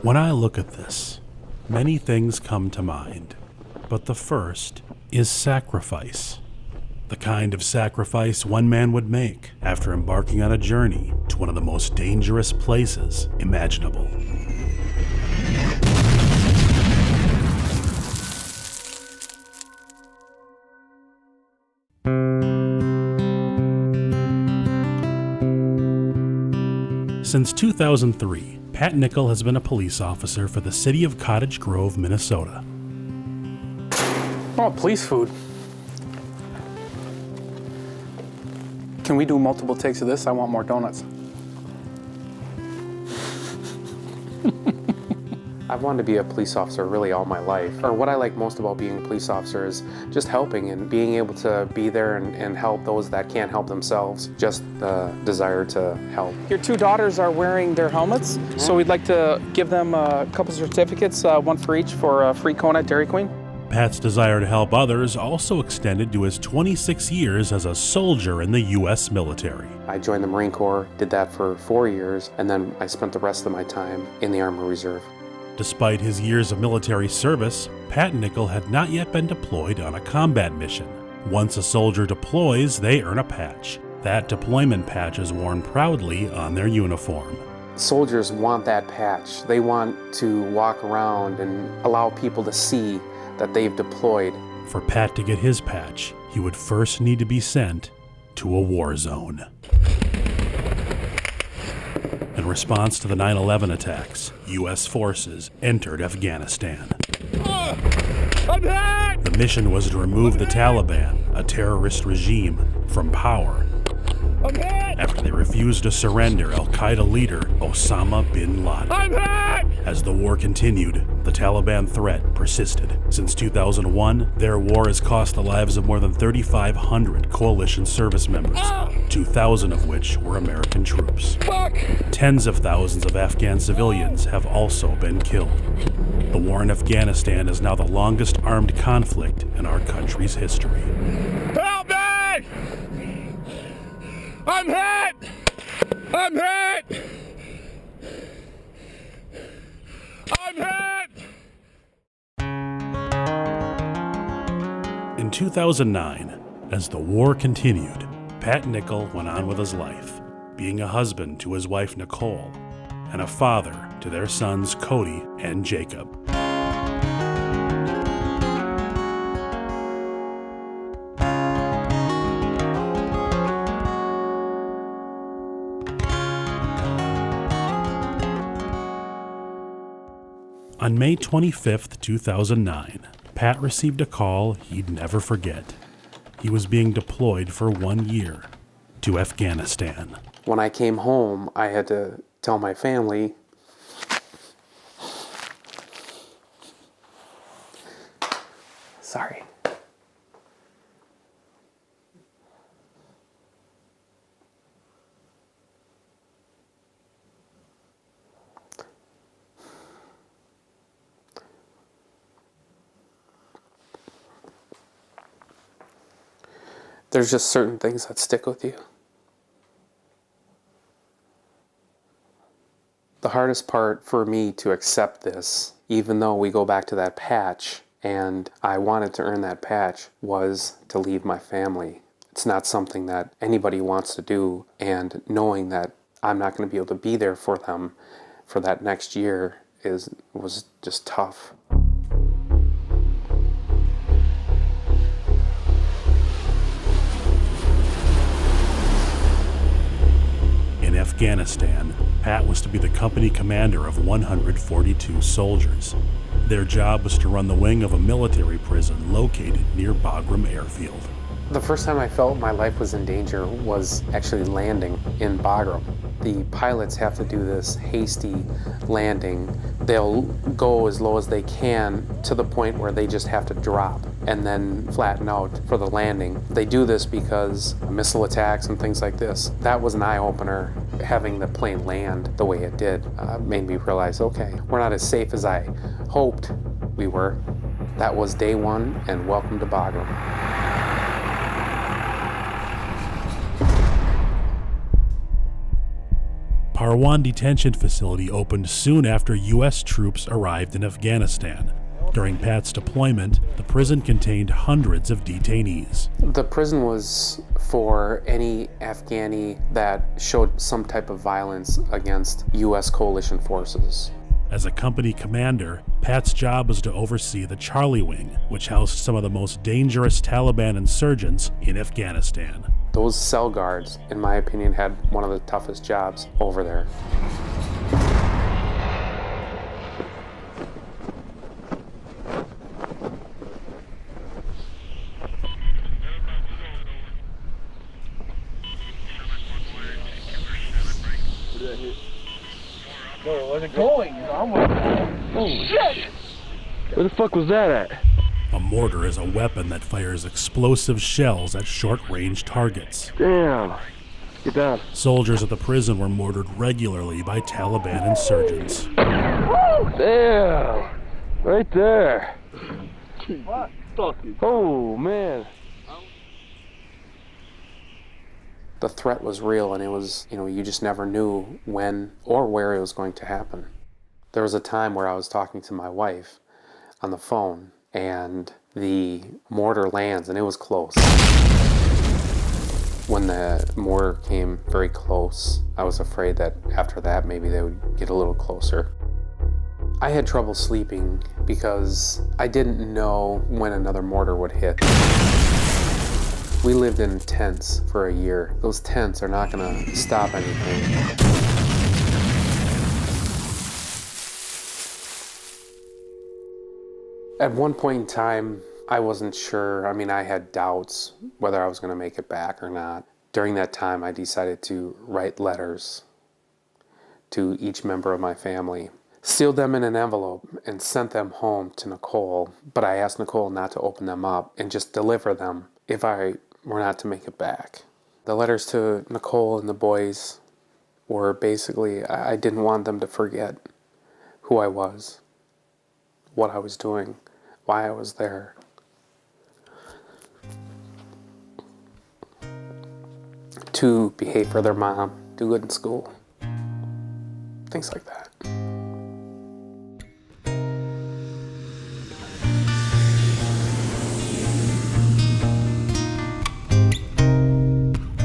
When I look at this, many things come to mind, but the first is sacrifice. The kind of sacrifice one man would make after embarking on a journey to one of the most dangerous places imaginable. Since 2003, Pat Nickle has been a police officer for the city of Cottage Grove, Minnesota. Oh, police food. Can we do multiple takes of this? I want more donuts. I've wanted to be a police officer really all my life. Or what I like most about being a police officer is just helping and being able to be there and help those that can't help themselves. Just the desire to help. Your two daughters are wearing their helmets, so we'd like to give them a couple certificates, one for each for a free cone at Dairy Queen. Pat's desire to help others also extended to his 26 years as a soldier in the U.S. military. I joined the Marine Corps, did that for 4 years, and then I spent the rest of my time in the Army Reserve. Despite his years of military service, Pat Nickle had not yet been deployed on a combat mission. Once a soldier deploys, they earn a patch. That deployment patch is worn proudly on their uniform. Soldiers want that patch. They want to walk around and allow people to see that they've deployed. For Pat to get his patch, he would first need to be sent to a war zone. In response to the 9/11 attacks, U.S. forces entered Afghanistan. The mission was to remove the Taliban, a terrorist regime, from power after they refused to surrender Al-Qaeda leader Osama bin Laden. As the war continued, the Taliban threat persisted. Since 2001, their war has cost the lives of more than 3,500 coalition service members, 2,000 of which were American troops. Tens of thousands of Afghan civilians have also been killed. The war in Afghanistan is now the longest armed conflict in our country's history. Help me! I'm hit! I'm hit! I'm hit! In 2009, as the war continued, Pat Nickle went on with his life, being a husband to his wife Nicole, and a father to their sons Cody and Jacob. On May 25th, 2009, Pat received a call he'd never forget. He was being deployed for 1 year to Afghanistan. When I came home, I had to tell my family, sorry. There's just certain things that stick with you. The hardest part for me to accept this, even though we go back to that patch, and I wanted to earn that patch, was to leave my family. It's not something that anybody wants to do, and knowing that I'm not going to be able to be there for them for that next year was just tough. In Afghanistan, Pat was to be the company commander of 142 soldiers. Their job was to run the wing of a military prison located near Bagram Airfield. The first time I felt my life was in danger was actually landing in Bagram. The pilots have to do this hasty landing. They'll go as low as they can to the point where they just have to drop and then flatten out for the landing. They do this because missile attacks and things like this. That was an eye-opener. Having the plane land the way it did made me realize, okay, we're not as safe as I hoped we were. That was day one, and welcome to Bagram. Marwan detention facility opened soon after U.S. troops arrived in Afghanistan. During Pat's deployment, the prison contained hundreds of detainees. The prison was for any Afghani that showed some type of violence against U.S. coalition forces. As a company commander, Pat's job was to oversee the Charlie Wing, which housed some of the most dangerous Taliban insurgents in Afghanistan. Those cell guards, in my opinion, had one of the toughest jobs over there. Where's it going? Holy shit! Where the fuck was that at? A mortar is a weapon that fires explosive shells at short-range targets. Damn. Get down. Soldiers at the prison were mortared regularly by Taliban insurgents. Damn. Right there. Oh, man. The threat was real, and it was, you just never knew when or where it was going to happen. There was a time where I was talking to my wife on the phone, and the mortar lands, and it was close. When the mortar came very close, I was afraid that after that, maybe they would get a little closer. I had trouble sleeping because I didn't know when another mortar would hit. We lived in tents for a year. Those tents are not gonna stop anything. At one point in time, I wasn't sure. I had doubts whether I was gonna make it back or not. During that time, I decided to write letters to each member of my family, sealed them in an envelope, and sent them home to Nicole. But I asked Nicole not to open them up and just deliver them if I were not to make it back. The letters to Nicole and the boys were basically, I didn't want them to forget who I was, what I was doing, why I was there. To behave for their mom, do good in school, things like that.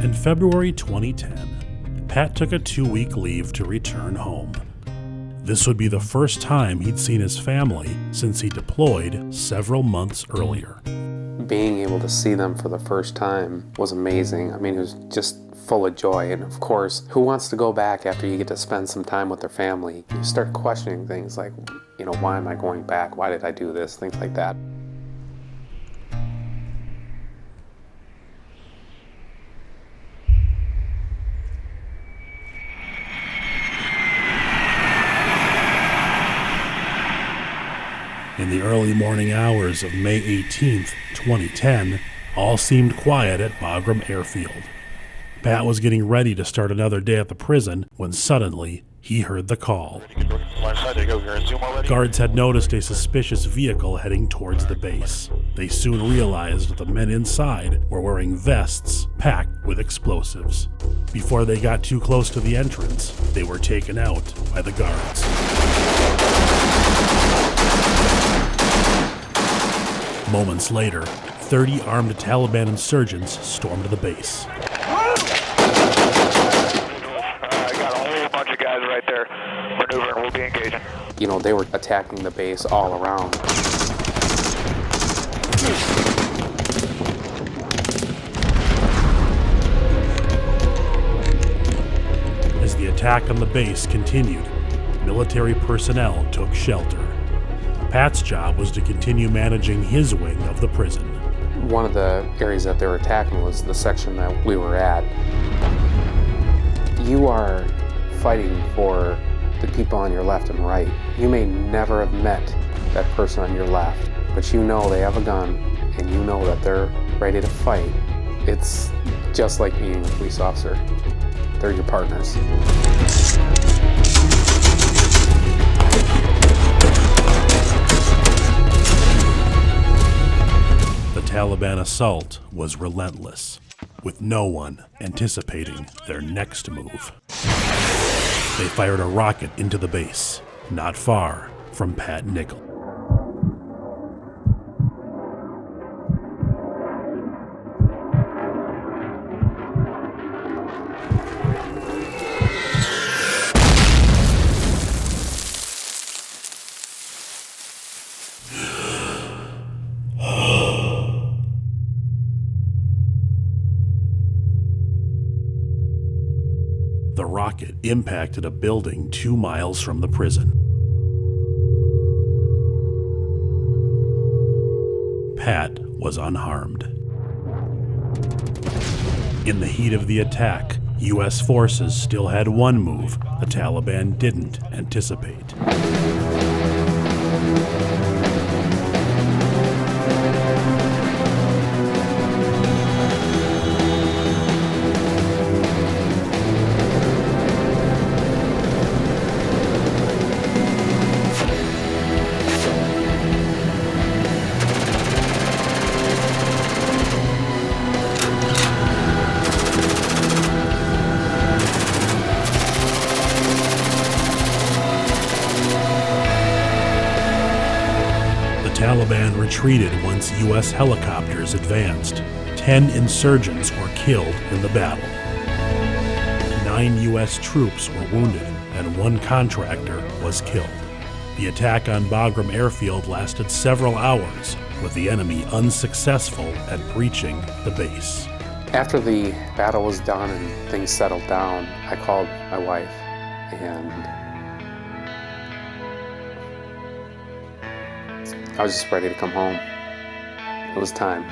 In February 2010, Pat took a 2-week leave to return home. This would be the first time he'd seen his family since he deployed several months earlier. Being able to see them for the first time was amazing. It was just full of joy. And of course, who wants to go back after you get to spend some time with their family? You start questioning things like, why am I going back? Why did I do this? Things like that. In the early morning hours of May 18th, 2010, all seemed quiet at Bagram Airfield. Pat was getting ready to start another day at the prison when suddenly he heard the call. Guards had noticed a suspicious vehicle heading towards the base. They soon realized that the men inside were wearing vests packed with explosives. Before they got too close to the entrance, they were taken out by the guards. Moments later, 30 armed Taliban insurgents stormed the base. I got a whole bunch of guys right there maneuvering. We'll be engaging. They were attacking the base all around. As the attack on the base continued, military personnel took shelter. Pat's job was to continue managing his wing of the prison. One of the areas that they were attacking was the section that we were at. You are fighting for the people on your left and right. You may never have met that person on your left, but they have a gun and that they're ready to fight. It's just like being a police officer. They're your partners. The Taliban assault was relentless, with no one anticipating their next move. They fired a rocket into the base, not far from Pat Nickle. The rocket impacted a building 2 miles from the prison. Pat was unharmed. In the heat of the attack, U.S. forces still had one move the Taliban didn't anticipate. The Taliban retreated once U.S. helicopters advanced. 10 insurgents were killed in the battle. 9 U.S. troops were wounded, and 1 contractor was killed. The attack on Bagram airfield lasted several hours, with the enemy unsuccessful at breaching the base. After the battle was done and things settled down, I called my wife, and I was just ready to come home. It was time.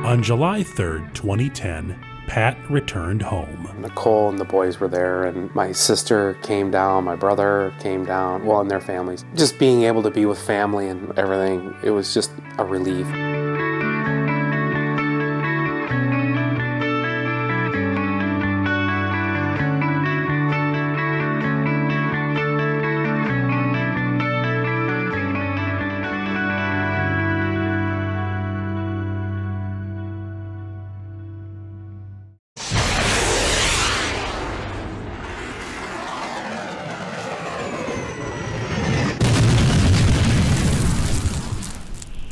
On July 3rd, 2010, Pat returned home. Nicole and the boys were there, and my sister came down, my brother came down, well, and their families. Just being able to be with family and everything, it was just a relief.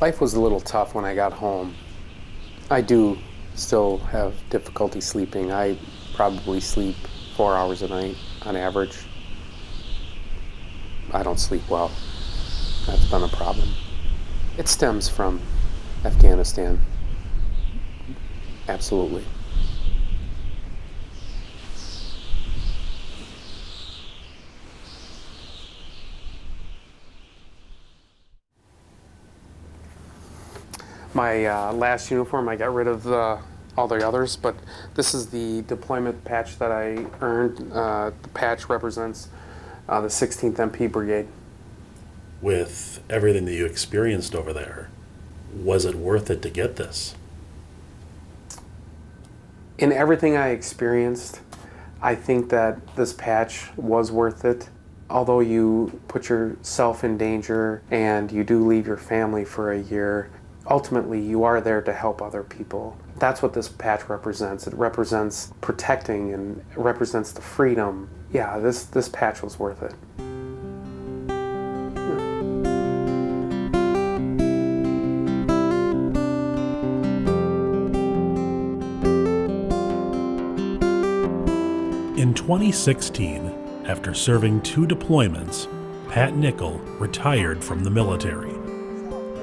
Life was a little tough when I got home. I do still have difficulty sleeping. I probably sleep 4 hours a night on average. I don't sleep well. That's been a problem. It stems from Afghanistan. Absolutely. My last uniform, I got rid of all the others, but this is the deployment patch that I earned. The patch represents the 16th MP Brigade. With everything that you experienced over there, was it worth it to get this? In everything I experienced, I think that this patch was worth it. Although you put yourself in danger and you do leave your family for a year, ultimately, you are there to help other people. That's what this patch represents. It represents protecting and it represents the freedom. Yeah, this patch was worth it. In 2016, after serving 2 deployments, Pat Nickle retired from the military.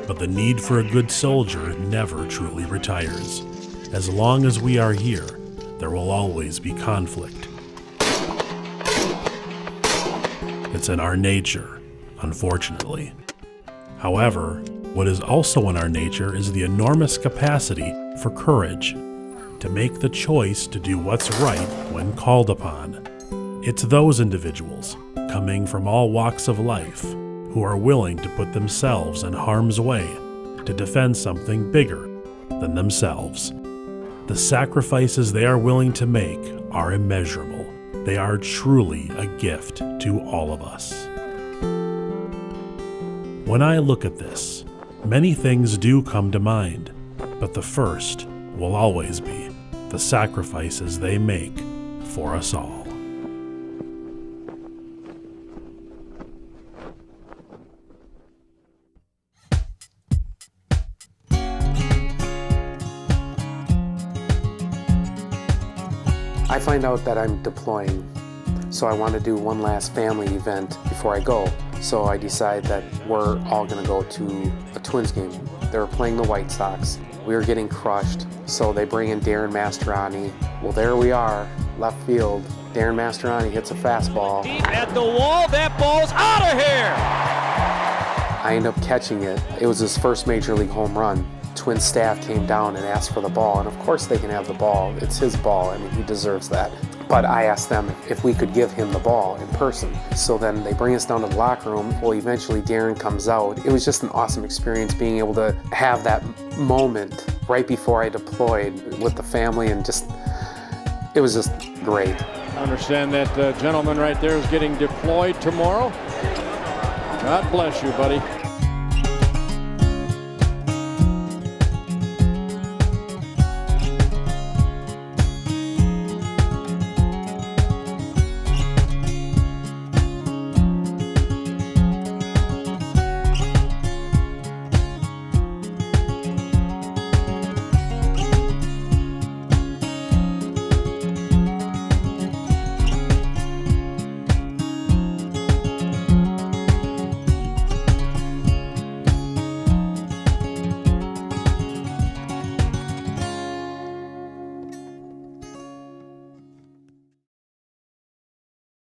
But the need for a good soldier never truly retires. As long as we are here, there will always be conflict. It's in our nature, unfortunately. However, what is also in our nature is the enormous capacity for courage, to make the choice to do what's right when called upon. It's those individuals, coming from all walks of life, who are willing to put themselves in harm's way to defend something bigger than themselves. The sacrifices they are willing to make are immeasurable. They are truly a gift to all of us. When I look at this, Many things do come to mind, but the first will always be the sacrifices they make for us all. I find out that I'm deploying, so I want to do one last family event before I go. So I decide that we're all going to go to a Twins game. They were playing the White Sox. We were getting crushed, so they bring in Darren Masterani. Well, there we are, left field. Darren Masterani hits a fastball. Deep at the wall, that ball's out of here! I end up catching it. It was his first major league home run. Twins staff came down and asked for the ball, and of course they can have the ball. It's his ball. I mean, he deserves that. But I asked them if we could give him the ball in person. So then they bring us down to the locker room. Well, eventually Darren comes out. It was just an awesome experience being able to have that moment right before I deployed with the family, and just, it was just great. I understand that gentleman right there is getting deployed tomorrow. God bless you, buddy.